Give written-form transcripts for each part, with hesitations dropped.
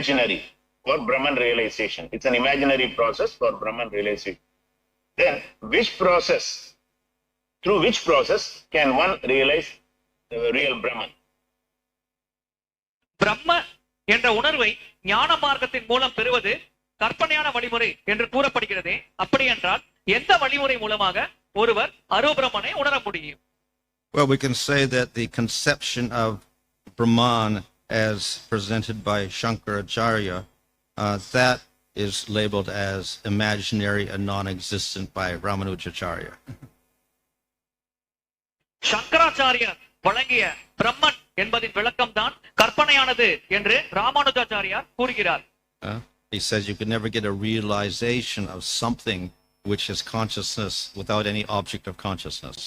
imaginary for Brahman realization. It's an imaginary process for Brahman realization. Then, through which process can one realize the real Brahman? பிரம்ம என்ற உணர்வை ஞான மார்க்கத்தின் மூலம் பெறுவது கற்பனையான வழிமுறை என்று கூறப்படுகிறதே, அப்படி என்றால் எந்த வழிமுறை மூலமாக ஒருவர் அருபிரமனை உணர முடியும்? Well, we can say that the conception of Brahman as presented by Shankaracharya, that is labeled as imaginary and non-existent by Ramanujacharya. சங்கராச்சாரியர் வழங்கிய பிரம்மன் என்பதின் விளக்கம் தான் கற்பனையானது என்று ராமானுஜாச்சாரியார் கூறுகிறார். He says you can never get a realization of something which is consciousness without any object of consciousness.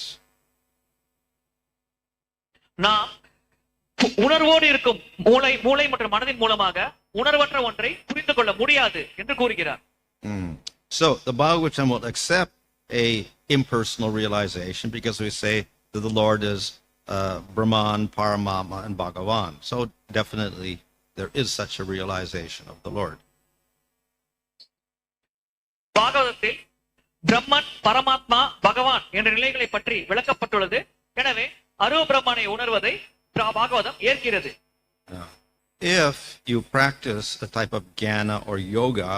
நாம் உணர்வோடு இருக்கும் மூளை மற்றும் மனதின் மூலமாக உணர்வற்ற ஒன்றை புரிந்து கொள்ள முடியாது என்று கூறுகிறார். So the Bhagavatam will accept a impersonal realization because we say that the Lord is Brahman, Paramatma, and Bhagavan. So definitely there is such a realization of the Lord. பாகவதத்தில் பிரம்மன், பரமாத்மா, பகவான் என்ற நிலைகளை பற்றி விளக்கப்பட்டுள்ளது. எனவே அருவ பிரம்மனை உணர்வதை பாகவதம் ஏற்கிறது. If you practice a type of jnana or yoga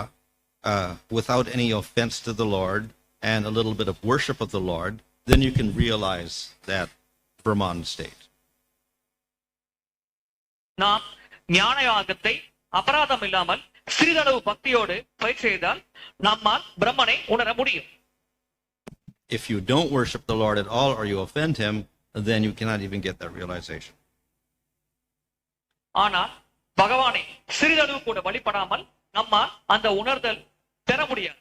without any offense to the Lord and a little bit of worship of the Lord, then you can realize that Brahman state. நாம் ஞான யாகத்தை அபராதம் இல்லாமல் சிறிதளவு பக்தியோடு பயிற்சி செய்தால் நம்மால் பிரம்மனை உணர முடியும். If you don't worship the Lord at all or you offend him, then you cannot even get that realization. ஆனால் பகவானை சிறிதளவு கூட வழிபடாமல் நம்மால் அந்த உணர்தல் பெற முடியாது.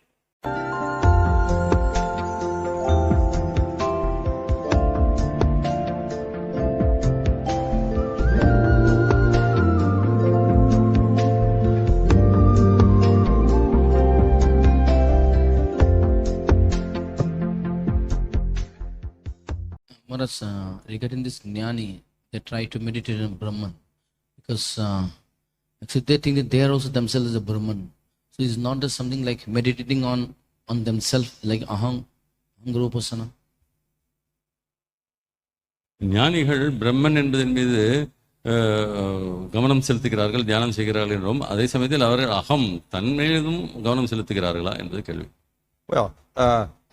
Maharaj, regarding this jnani, they try to meditate on Brahman because actually they think that they are also themselves as a Brahman. So it's not just something like meditating on themselves like aham rupasana. ஞானிகள் பிரம்மன் என்பதன் மீது கவனம் செலுத்துகிறார்கள், தியானம் செய்கிறார்கள் என்றும் அதே சமயத்தில் அவர்கள் அகம் தன்மீதும் கவனம் செலுத்துகிறார்களா என்பது கேள்வி. Well,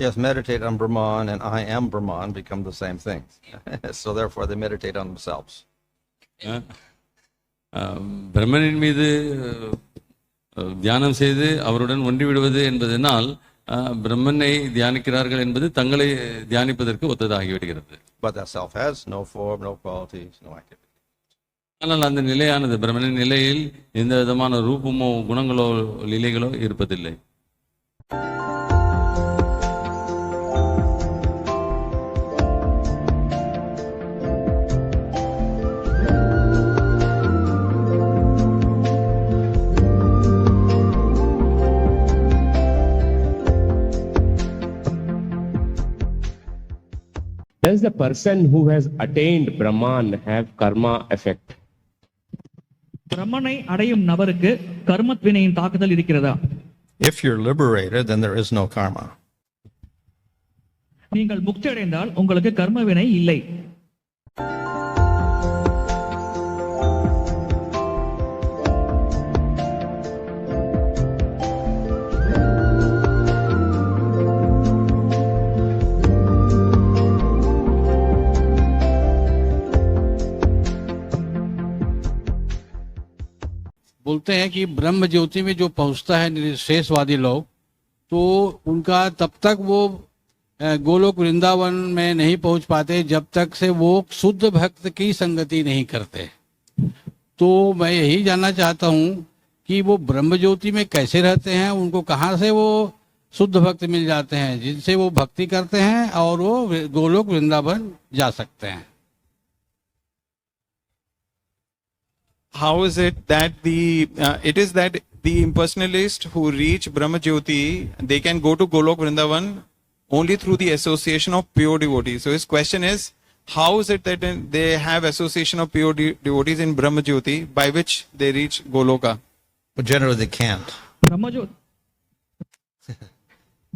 yes, meditate on Brahman and I am Brahman become the same thing. So therefore they meditate on themselves. பிரம்மனின் மீது தியானம் செய்து அவருடன் ஒன்றி விடுவது என்பதனால் பிரம்மனை தியானிக்கிறார்கள் என்பது தங்களை தியானிப்பதற்கு ஒத்ததாகிவிடுகிறது. But that self has no form, no qualities, no activity. ஆனால் அந்த நிலையானது பிரம்மனின் நிலையில் எந்த விதமான ரூபமோ குணங்களோ லீலைகளோ இருப்பதில்லை. Does the person who has attained Brahman have karma effect? பிரம்மனை அடையும் நபருக்கு கர்மத்வினையின் தாக்குதல் இருக்கிறதா? If you're liberated, then there is no karma. நீங்கள் முக்தி அடைந்தால் உங்களுக்கு கர்ம வினை இல்லை. बोलते हैं कि ब्रह्म ज्योति में जो पहुंचता है निःशेषवादी लोग, तो उनका तब तक वो गोलोक वृंदावन में नहीं पहुंच पाते जब तक से वो शुद्ध भक्त की संगति नहीं करते। तो मैं यही जानना चाहता हूँ कि वो ब्रह्म ज्योति में कैसे रहते हैं, उनको कहाँ से वो शुद्ध भक्त मिल जाते हैं जिनसे वो भक्ति करते हैं और वो गोलोक वृंदावन जा सकते हैं। How is it that it is that the impersonalists who reach Brahma Jyoti, they can go to Golok Vrindavan only through the association of pure devotees? So his question is, how is it that they have association of pure devotees in Brahma Jyoti by which they reach Goloka? But generally they can't.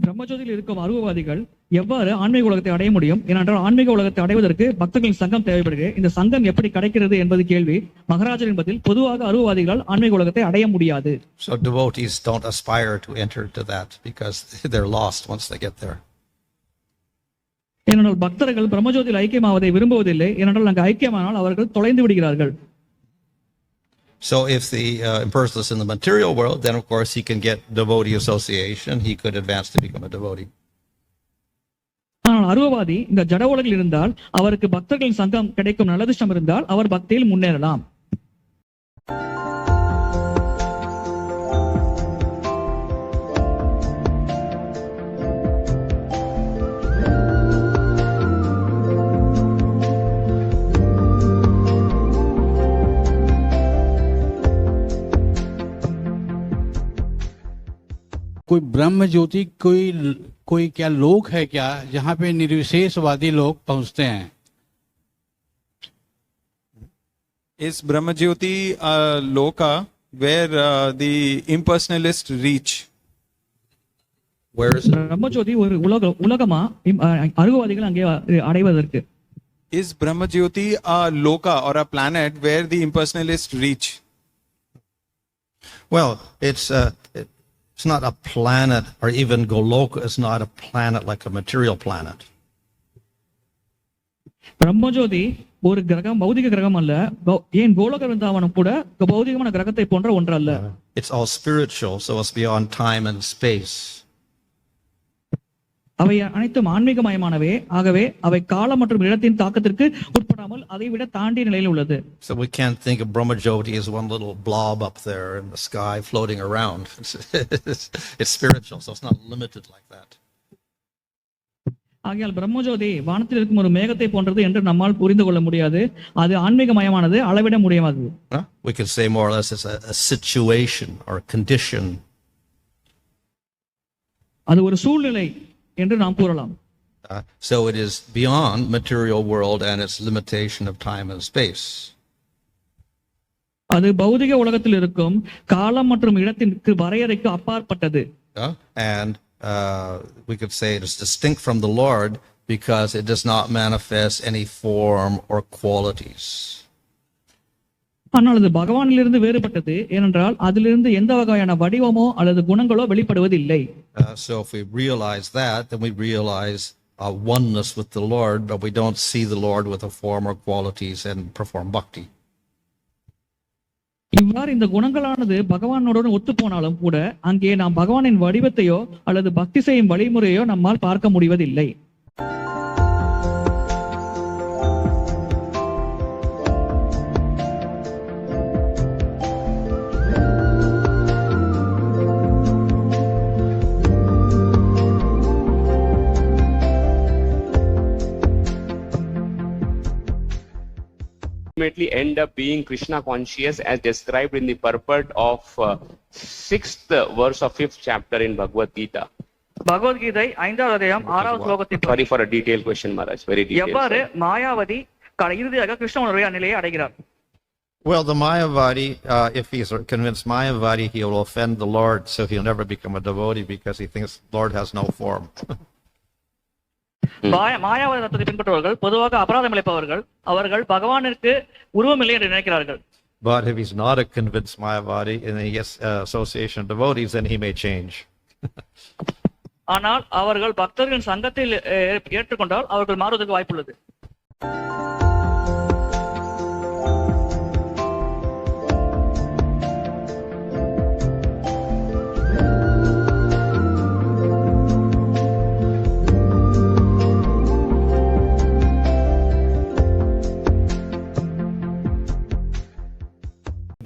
பிரம்மஜோதியில் இருக்கும் அருவவாதிகள் எவ்வாறு ஆன்மீக உலகத்தை அடைய முடியும்? ஏனென்றால் ஆன்மீக உலகத்தை அடைவதற்கு பக்தர்களின் சங்கம் தேவைப்படுகிறது. இந்த சங்கம் எப்படி கிடைக்கிறது என்பது கேள்வி. மகாராஜரின் பதில், பொதுவாக அருவவாதிகளால் ஆன்மீக உலகத்தை அடைய முடியாது. So devotees don't aspire to enter to that because they're lost once they get there. ஏனென்றால் பக்தர்கள் பிரம்மஜோதியில் ஐக்கியமாவதை விரும்புவதில்லை. ஏனென்றால் அங்கு ஐக்கியமானால் அவர்கள் தொலைந்து விடுகிறார்கள். So if the impersonalist is in the material world, then of course he can get devotee association. He could advance to become a devotee. ஆனால் அருவவாதி இந்த ஜட உலகில் இருந்தால் அவருக்கு பக்தர்களின் சங்கம் கிடைக்கும் நல்லதிஷ்டம் இருந்தால் அவர் பக்தியில் முன்னேறலாம். कोई ब्रह्म ज्योति कोई क्या लोक है क्या जहाँ पे निर्विशेषवादी लोग पहुंचते हैं? Is Brahma Jyoti a loka where the impersonalists reach? Where is it? Brahmajothi ஒரு உலகமா அருவவாதிகள் அங்கே அடைவதற்கு? Is Brahma Jyoti a loka or a planet where the impersonalists reach? Well, it's not a planet, or even Goloka is not a planet like a material planet. Brahmajothi ஒரு கிரகம், பௌதிக கிரகம் அல்ல. ஏன் கோலோக விருந்தாவனம் கூட பௌதிகமான கிரகத்தை போன்ற ஒன்று அல்ல. It's all spiritual, so it's beyond time and space. அவை அனைத்தும் ஆன்மீகமயமானவே. ஆகவே அவை காலம் மற்றும் இடத்தின் தாக்கத்திற்கு உட்படாமல் அதை விட தாண்டிய நிலையில் உள்ளது. So we can't think of Brahma Jyoti as one little blob up there in the sky floating around. It's spiritual, so it's not limited like that. ஆகையால் பிரம்மஜோதி வானத்தில் இருக்கும் ஒரு மேகத்தை போன்றது என்று நம்மால் புரிந்து கொள்ள முடியாது. அது ஆன்மீகமயமானது, அளவிட முடியாதது. We could say more or less it's a situation or a condition. அது ஒரு சூழ்நிலை என்று நாம் கூறலாம். So it is beyond material world and its limitation of time and space. அது பௌதிக உலகத்தில் இருக்கும் காலம் மற்றும் இடத்திற்கு வரையறைக்கு அப்பாற்பட்டது. And we could say it is distinct from the Lord because it does not manifest any form or qualities. ஆனால் அது பகவானிலிருந்து வேறுபட்டது. ஏனென்றால் அதிலிருந்து எந்த வகையான வடிவமோ அல்லது குணங்களோ வெளிப்படுவதில்லை. So if we realize that, then we realize oneness with the Lord, but we don't see the Lord with a form or qualities and perform bhakti. இவ்வாறு இந்த குணங்களானது பகவானோடு ஒத்து போனாலும் கூட அங்கே நாம் பகவானின் வடிவத்தையோ அல்லது பக்தி செய்யும் வழிமுறையோ நம்மால் பார்க்க முடிவதில்லை. Ultimately end up being Krishna conscious as described in the purport of 6th verse of 5th chapter in Bhagavad Gita. Bhagavad Gita 5வது அத்தியாயம் 6வது ஸ்லோகத்தில் Sorry for a detailed question, Maharaj. Very detailed. எவ்வாறு மாயாவதி இறுதியாக கிருஷ்ண உணர்வை நிலையை அடைகிறார்? Well, the Mayavadi, if he's convinced Mayavadi, he will offend the Lord, so he'll never become a devotee because he thinks the Lord has no form. மாயாவாத தத்துவத்தை பின்பற்றுபவர்கள் பொதுவாக அபராதம் இழைப்பவர்கள். அவர்கள் பகவானிற்கு உருவம் இல்லை என்று நினைக்கிறார்கள். But if he's not a convinced Mayavadi and he gets association of devotees, then he may change. ஆனால் அவர்கள் பக்தர்களின் சங்கத்தில் ஏற்றுக்கொண்டால் அவர்கள் மாறுவதற்கு வாய்ப்புள்ளது.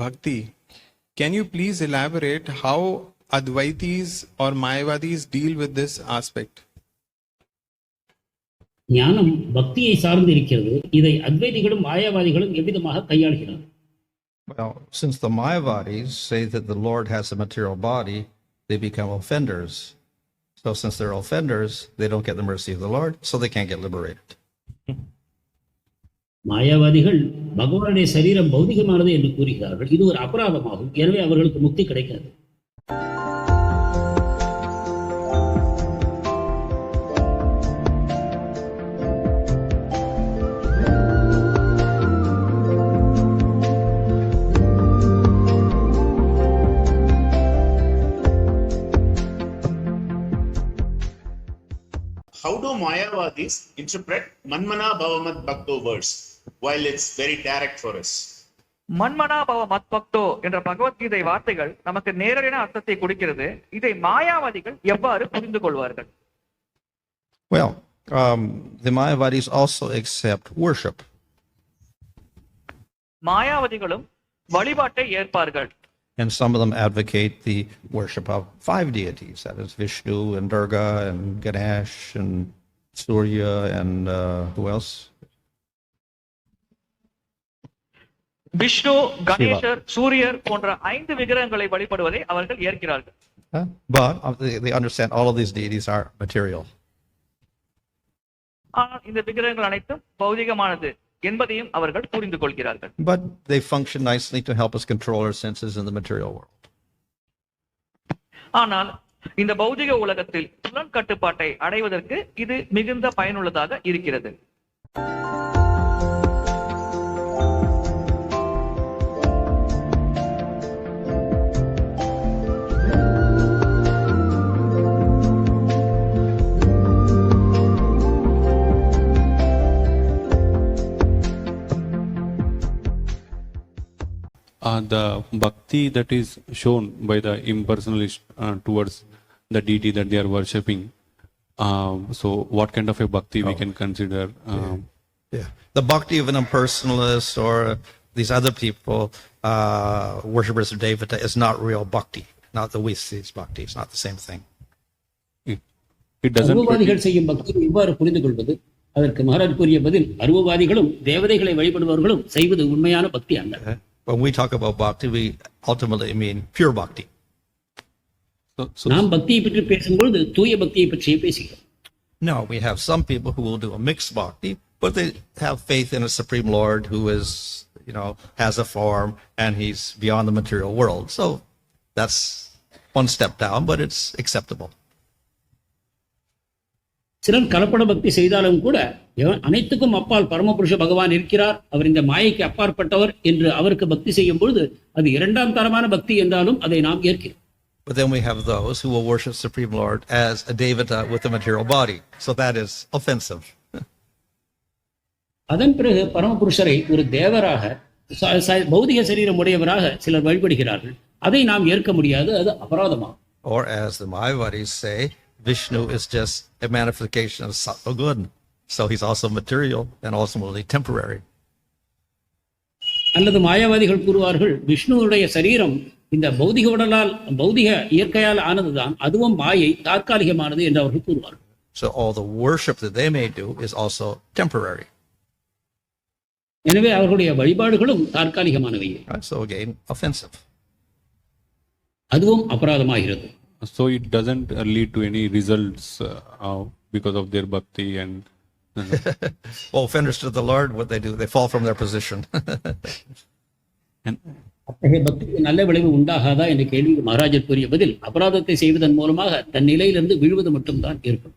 Bhakti, can you please elaborate how Advaitis or Mayavadis deal with this aspect? ஞானம் பக்தியை சார்ந்து இருக்கிறது. இதை அத்வைதிகளும் மாயாவாதிகளும் எவ்விதமாக கையாளுகிறார்? Well, since the Mayavadis say that the Lord has a material body, they become offenders. So since they're offenders, they don't get the mercy of the Lord, so they can't get liberated. மாயாவாதிகள் பகவானுடைய சரீரம் பௌதிகமானது என்று கூறுகிறார்கள். இது ஒரு அபராதமாகும். எனவே அவர்களுக்கு முக்தி கிடைக்காது. How do Mayavadis interpret Manmana Bhavamat Bhakto verse while it's very direct for us? மன்மனா பவ மத்பக்தோ என்ற பகவத்கீதை வார்த்தைகள் நமக்கு நேரடியான அர்த்தத்தை கொடுக்கிறது. இதை மாயாவாதிகள் எவ்வாறு புரிந்து கொள்வார்கள்? Well, the Mayavadis also accept worship. மாயாவாதிகளும் வழிபாட்டை ஏற்பார்கள். And some of them advocate the worship of 5 deities, that is Vishnu and Durga and Ganesh and Surya and who else? Vishnu, Ganesar, சூரியர் போன்ற 5 விக்கிரகங்களை வழிபடுவதை அவர்கள் ஏற்கிறார்கள். But they understand all of these deities are material. ஆனால் இந்த விக்கிரகங்கள் அனைத்தும் பௌதிகமானது என்பதையும் அவர்கள் புரிந்து கொள்கிறார்கள். But they function nicely to help us control our senses in the material world. ஆனால் இந்த பௌதிக உலகத்தில் புலன் கட்டுப்பாட்டை அடைவதற்கு இது மிகுந்த பயனுள்ளதாக இருக்கிறது. The bhakti that is shown by the impersonalist towards the deity that they are worshipping. So, what kind of a bhakti we can consider? The bhakti of an impersonalist or these other people, worshippers of Devata, is not real bhakti. Not the Vysis bhakti. It's not the same thing. It doesn't. அருவவாதிகள் செய்யும் பக்தியை எவ்வாறு புரிந்து கொள்வது? அதற்கு மகாராஜ் கூறிய பதில், அருவவாதிகளும் தேவதைகளை வழிபடுபவர்களும் செய்வது உண்மையான பக்தி அல்ல. When we talk about bhakti, we ultimately mean pure bhakti. நாம் பக்தியை பற்றி பேசும்பொழுது தூய பக்தியை பற்றியே பேசுகிறோம். No, we have some people who will do a mixed bhakti, but they have faith in a Supreme Lord who is, has a form and he's beyond the material world. So that's one step down, but it's acceptable. சிலர் கலப்பட பக்தி செய்தாலும் கூட அனைத்துக்கும் அப்பால் பரமபுருஷ பகவான் இருக்கிறார், அவர் இந்த மாயைக்கு அப்பாற்பட்டவர் என்று அவருக்கு பக்தி செய்யும் பொழுது அது 2ஆம் தரமான பக்தி என்றாலும் அதை நாம் ஏற்கிறோம். But then we have those who will worship Supreme Lord as a Devata with a material body. So that is offensive. அதன் பிறகு பரமபுருஷரை ஒரு தேவராக பௌதிக சரீரம் உடையவராக சிலர் வழிபடுகிறார்கள். அதை நாம் ஏற்க முடியாது, அது அபராதமாகும். Or as the Mayavadis say, Vishnu is just a manifestation of sattva good. So he's also material and ultimately temporary. அல்லது மாயாவாதிகள் கூறுவார்கள், விஷ்ணுவுடைய சரீரம் இந்த பௌதிக உடலால் பௌதிக இயற்கையால் ஆனதுதான், அதுவும் மாயை தற்காலிகமானது என்று அவர்கள் கூறுவார்கள். So all the worship that they may do is also temporary. எனவே அவர்களுடைய வழிபாடுகளும் தற்காலிகமானவை. So again, offensive. அதுவும் அபராதமாகிறது. So it doesn't lead to any results because of their bhakti and. Well, offenders to the Lord, what they do, they fall from their position. அத்தகைய பக்திக்கு நல்ல விளைவு உண்டாகாதா என்ற கேள்விக்கு மகாராஜர் கூறிய பதில், அபராதத்தை செய்வதன் மூலமாக தன் நிலையிலிருந்து விழுவது மட்டும்தான் இருக்கும்.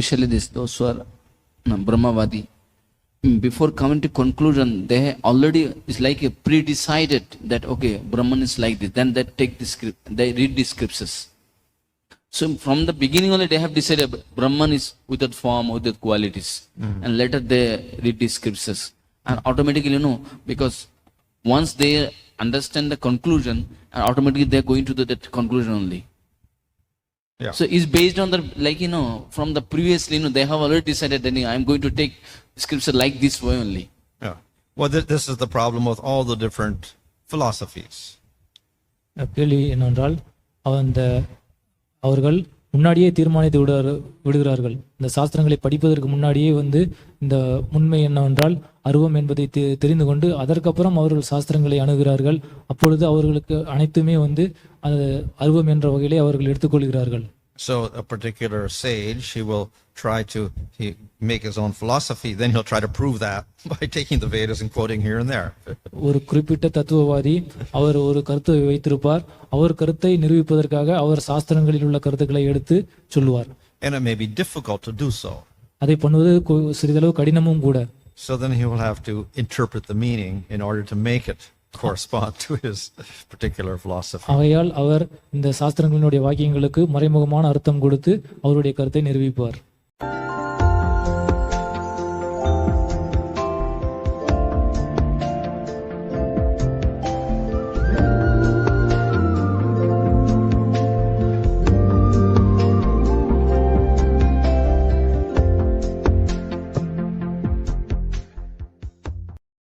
Especially those who are Brahmavadi, before coming to conclusion, they already is like a pre-decided that okay, Brahman is like this. Then they take the script, they read the scriptures. So from the beginning only they have decided Brahman is without form, without qualities, and later they read the scriptures, and automatically because once they understand the conclusion, and automatically they are going to that conclusion only. Yeah. So it's based on the from the previously they have already decided that I am going to take scripture like this way only. Yeah. Well, this is the problem with all the different philosophies. கேள்வி என்னவென்றால் அவர்கள் முன்னாடியே தீர்மானித்து விடுகிறார்கள். இந்த சாஸ்திரங்களை படிப்பதற்கு முன்னாடியே இந்த உண்மை என்னவென்றால் அருவம் என்பதை தெரிந்து கொண்டு அதற்கப்புறம் அவர்கள் சாஸ்திரங்களை அணுகிறார்கள். அப்பொழுது அவர்களுக்கு அனைத்துமே அது அருவம் என்ற வகையிலே அவர்கள் எடுத்துக்கொள்கிறார்கள். So a particular sage, he will try to make his own philosophy. Then he'll try to prove that by taking the Vedas and quoting here and there. ஒரு குறிப்பிட்ட தத்துவவாதி அவர் ஒரு கருத்தை வைத்திருப்பார். அவர் கருத்தை நிரூபிப்பதற்காக அவர் சாஸ்திரங்களில் உள்ள கருத்துக்களை எடுத்து சொல்லுவார். And it may be difficult to do so. அதை பண்ணுவது சிறிதளவு கடினமும் கூட. So then he will have to interpret the meaning in order to make it correspond to his particular philosophy. ஆகையால் அவர் இந்த சாஸ்திரங்களினுடைய வாக்கியங்களுக்கு மறைமுகமான அர்த்தம் கொடுத்து அவருடைய கருத்தை நிரூபிப்பார்.